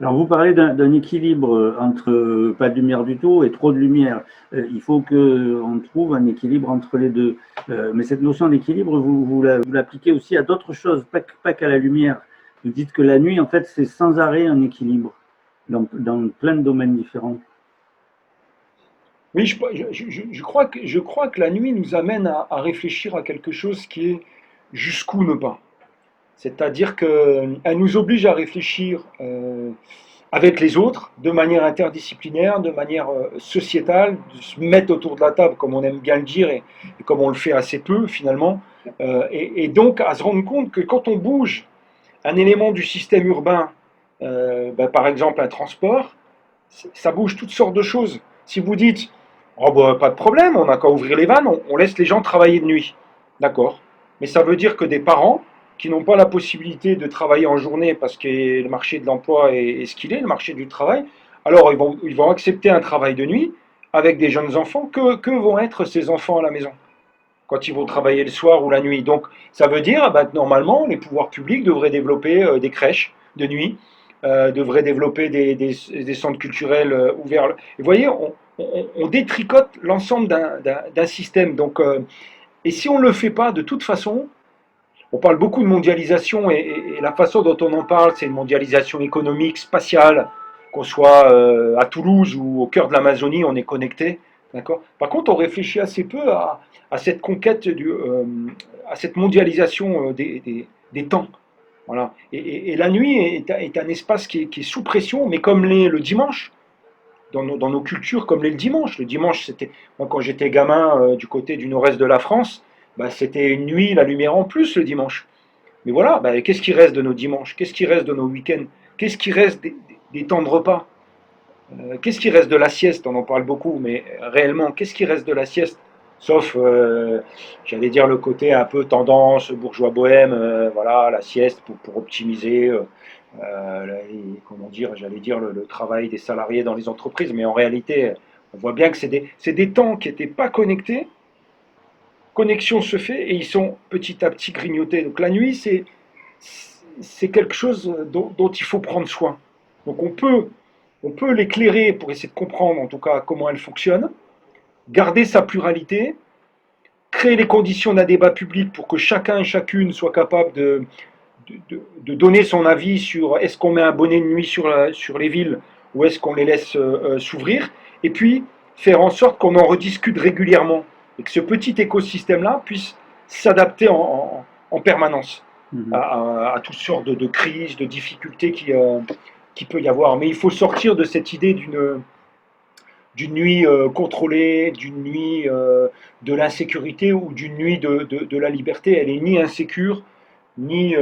Alors vous parlez d'un équilibre entre pas de lumière du tout et trop de lumière. Il faut qu'on trouve un équilibre entre les deux. Mais cette notion d'équilibre, vous l'appliquez aussi à d'autres choses, pas qu'à la lumière. Vous dites que la nuit, en fait, c'est sans arrêt un équilibre dans plein de domaines différents. Oui, je crois que la nuit nous amène à réfléchir à quelque chose qui est jusqu'où ne pas. C'est-à-dire qu'elle nous oblige à réfléchir avec les autres, de manière interdisciplinaire, de manière sociétale, de se mettre autour de la table, comme on aime bien le dire, et comme on le fait assez peu finalement, et donc à se rendre compte que quand on bouge un élément du système urbain, par exemple un transport, ça bouge toutes sortes de choses. Si vous dites, oh bah, pas de problème, on n'a qu'à ouvrir les vannes, on laisse les gens travailler de nuit. D'accord. Mais ça veut dire que des parents qui n'ont pas la possibilité de travailler en journée parce que le marché de l'emploi est ce qu'il est, le marché du travail, alors ils vont accepter un travail de nuit avec des jeunes enfants. Que vont être ces enfants à la maison quand ils vont travailler le soir ou la nuit? Donc ça veut dire que normalement les pouvoirs publics devraient développer des crèches de nuit, devraient développer des centres culturels ouverts. Et vous voyez, on détricote l'ensemble d'un système. Donc, et si on ne le fait pas, de toute façon, on parle beaucoup de mondialisation et la façon dont on en parle, c'est une mondialisation économique, spatiale, qu'on soit à Toulouse ou au cœur de l'Amazonie, on est connecté. D'accord. Par contre, on réfléchit assez peu à cette conquête, à cette mondialisation des temps. Voilà. Et la nuit est un espace qui est sous pression, mais comme l'est le dimanche, dans nos cultures, comme l'est le dimanche. Le dimanche, c'était, moi quand j'étais gamin du côté du nord-est de la France, bah, c'était une nuit, la lumière en plus le dimanche. Mais voilà, bah, qu'est-ce qui reste de nos dimanches? Qu'est-ce qui reste de nos week-ends? Qu'est-ce qui reste des temps de repas? Qu'est-ce qui reste de la sieste? On en parle beaucoup, mais réellement, qu'est-ce qui reste de la sieste? Sauf, j'allais dire, le côté un peu tendance, bourgeois bohème, voilà, la sieste pour optimiser, comment dire, j'allais dire, le travail des salariés dans les entreprises. Mais en réalité, on voit bien que c'est des temps qui n'étaient pas connectés. Connexion se fait et ils sont petit à petit grignotés. Donc la nuit, c'est quelque chose dont il faut prendre soin. Donc on peut l'éclairer pour essayer de comprendre en tout cas comment elle fonctionne, garder sa pluralité, créer les conditions d'un débat public pour que chacun et chacune soit capable de donner son avis sur est-ce qu'on met un bonnet de nuit sur les villes ou est-ce qu'on les laisse s'ouvrir, et puis faire en sorte qu'on en rediscute régulièrement et que ce petit écosystème-là puisse s'adapter en permanence Mhm. à toutes sortes de crises, de difficultés qui peut y avoir. Mais il faut sortir de cette idée d'une nuit contrôlée, d'une nuit de l'insécurité ou d'une nuit de la liberté. Elle est ni insécure, ni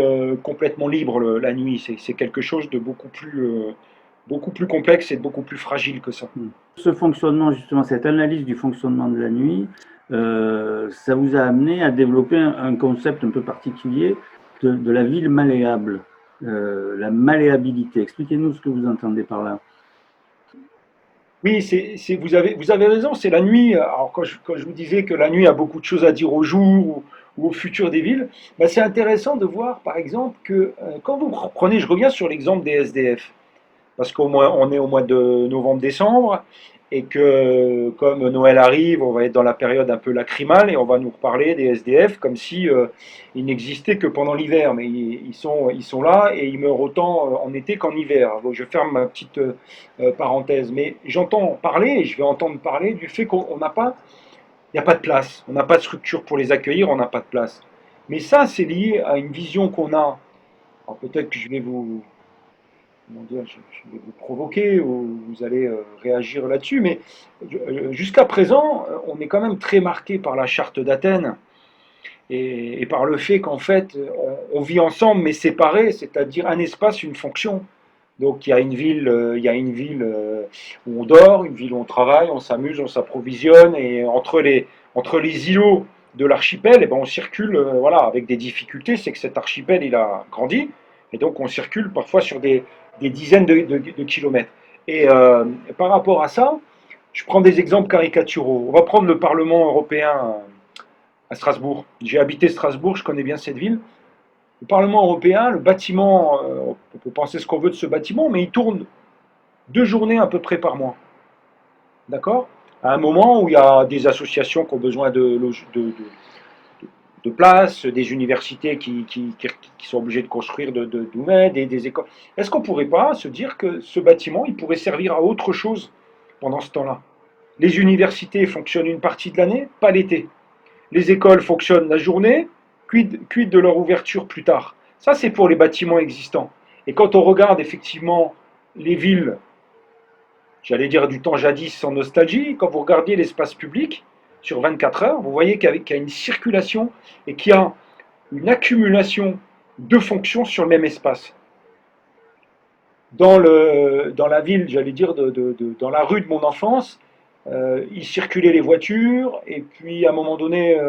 complètement libre la nuit. C'est quelque chose de beaucoup plus complexe et de beaucoup plus fragile que ça. Ce fonctionnement, justement, cette analyse du fonctionnement de la nuit, ça vous a amené à développer un concept un peu particulier de la ville malléable, la malléabilité. Expliquez-nous ce que vous entendez par là. Oui, vous avez raison, c'est la nuit. Alors quand je vous disais que la nuit a beaucoup de choses à dire au jour ou au futur des villes, bah, c'est intéressant de voir par exemple que quand vous prenez, je reviens sur l'exemple des SDF, parce on est au mois de novembre-décembre, et que comme Noël arrive, on va être dans la période un peu lacrymale, et on va nous reparler des SDF comme si ils n'existaient que pendant l'hiver, mais ils sont là, et ils meurent autant en été qu'en hiver. Donc, je ferme ma petite parenthèse, mais j'entends parler, et je vais entendre parler du fait qu'on n'a pas, il n'y a pas de place, on n'a pas de structure pour les accueillir, on n'a pas de place. Mais ça, c'est lié à une vision qu'on a. Alors peut-être que je vais comment dire, je vais vous provoquer ou vous allez réagir là-dessus, mais jusqu'à présent, on est quand même très marqué par la charte d'Athènes et par le fait qu'en fait, on vit ensemble mais séparés, c'est-à-dire un espace, une fonction. Donc il y a une ville où on dort, une ville où on travaille, on s'amuse, on s'approvisionne, et entre les îlots de l'archipel, eh ben, on circule voilà, avec des difficultés, c'est que cet archipel il a grandi, et donc on circule parfois sur des dizaines de kilomètres. Et par rapport à ça, je prends des exemples caricaturaux. On va prendre le Parlement européen à Strasbourg. J'ai habité Strasbourg, je connais bien cette ville. Le Parlement européen, le bâtiment, on peut penser ce qu'on veut de ce bâtiment, mais il tourne 2 journées à peu près par mois. D'accord? À un moment où il y a des associations qui ont besoin de place, des universités qui sont obligées de construire de nouvelles, des écoles. Est-ce qu'on ne pourrait pas se dire que ce bâtiment, il pourrait servir à autre chose pendant ce temps-là? Les universités fonctionnent une partie de l'année, pas l'été. Les écoles fonctionnent la journée, quid de leur ouverture plus tard? Ça, c'est pour les bâtiments existants. Et quand on regarde effectivement les villes, j'allais dire du temps jadis sans nostalgie, quand vous regardiez l'espace public sur 24 heures, vous voyez qu'il y a une circulation et qu'il y a une accumulation de fonctions sur le même espace. Dans la ville, j'allais dire, dans la rue de mon enfance, il circulait les voitures, et puis à un moment donné,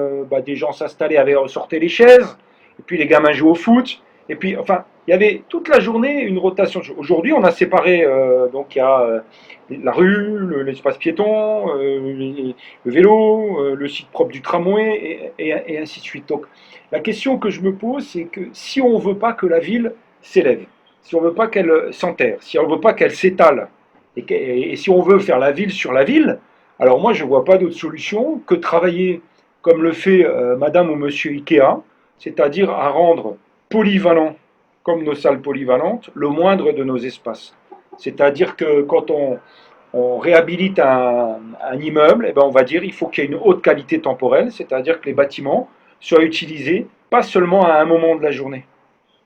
des gens s'installaient, sortaient les chaises, et puis les gamins jouaient au foot, et puis, enfin, il y avait toute la journée une rotation. Aujourd'hui, on a séparé, donc il y a la rue, l'espace piéton, le vélo, le site propre du tramway, et ainsi de suite. Donc, la question que je me pose, c'est que si on ne veut pas que la ville s'élève, si on ne veut pas qu'elle s'enterre, si on ne veut pas qu'elle s'étale, et si on veut faire la ville sur la ville, alors moi je ne vois pas d'autre solution que travailler comme le fait Madame ou Monsieur Ikea, c'est-à-dire à rendre polyvalent, comme nos salles polyvalentes, le moindre de nos espaces. C'est-à-dire que quand on réhabilite un immeuble, eh ben on va dire qu'il faut qu'il y ait une haute qualité temporelle, c'est-à-dire que les bâtiments soient utilisés pas seulement à un moment de la journée.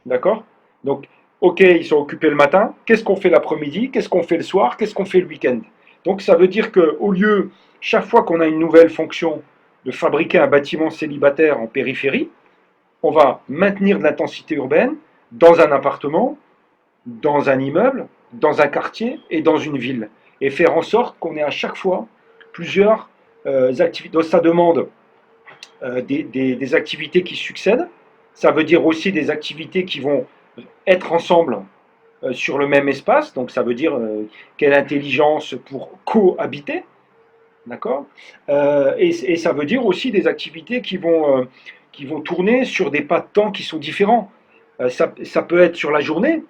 D'accord? Donc, ok, ils sont occupés le matin, qu'est-ce qu'on fait l'après-midi, qu'est-ce qu'on fait le soir, qu'est-ce qu'on fait le week-end? Donc ça veut dire qu'au lieu, chaque fois qu'on a une nouvelle fonction, de fabriquer un bâtiment célibataire en périphérie, on va maintenir de l'intensité urbaine dans un appartement, dans un immeuble, dans un quartier et dans une ville. Et faire en sorte qu'on ait à chaque fois plusieurs activités. Donc ça demande des activités qui succèdent. Ça veut dire aussi des activités qui vont être ensemble sur le même espace. Donc ça veut dire quelle intelligence pour cohabiter. D'accord? Et ça veut dire aussi des activités qui vont tourner sur des pas de temps qui sont différents. Ça peut être sur la journée,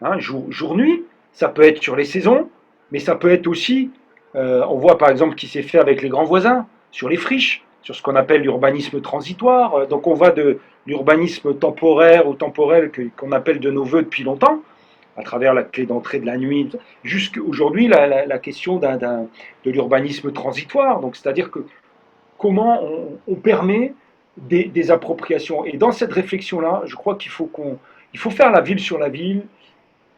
hein, jour-nuit, ça peut être sur les saisons, mais ça peut être aussi, on voit par exemple ce qui s'est fait avec les grands voisins, sur les friches, sur ce qu'on appelle l'urbanisme transitoire. Donc on va de l'urbanisme temporaire ou temporel qu'on appelle de nos voeux depuis longtemps, à travers la clé d'entrée de la nuit, jusqu'à aujourd'hui la question de l'urbanisme transitoire. Donc c'est-à-dire que comment on permet des appropriations. Et dans cette réflexion-là, je crois qu'il faut faire la ville sur la ville,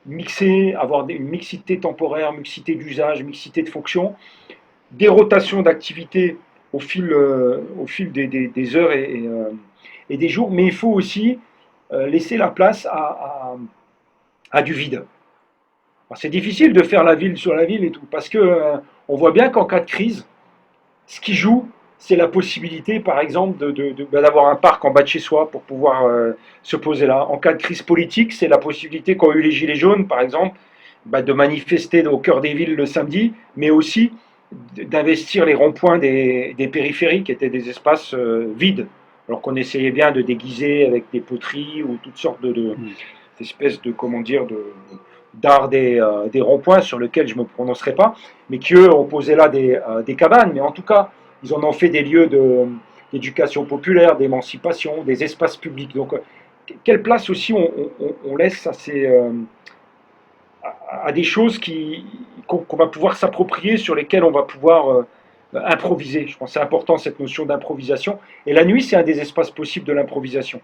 mixer, avoir une mixité temporaire, mixité d'usage, mixité de fonction, des rotations d'activités au fil des heures et des jours, mais il faut aussi laisser la place à du vide. C'est difficile de faire la ville sur la ville et tout, parce que on voit bien qu'en cas de crise, ce qui joue, c'est la possibilité, par exemple, d'avoir un parc en bas de chez soi pour pouvoir se poser là. En cas de crise politique, c'est la possibilité qu'ont eu les Gilets jaunes, par exemple, de manifester au cœur des villes le samedi, mais aussi d'investir les ronds-points des périphéries, qui étaient des espaces vides, alors qu'on essayait bien de déguiser avec des poteries ou toutes sortes d'espèces de, comment dire, d'art des ronds-points sur lesquels je ne me prononcerai pas, mais qui eux ont posé là des cabanes, mais en tout cas, ils en ont fait des lieux d'éducation populaire, d'émancipation, des espaces publics. Donc, quelle place aussi on laisse à des choses qu'on va pouvoir s'approprier, sur lesquelles on va pouvoir improviser. Je pense que c'est important cette notion d'improvisation. Et la nuit, c'est un des espaces possibles de l'improvisation.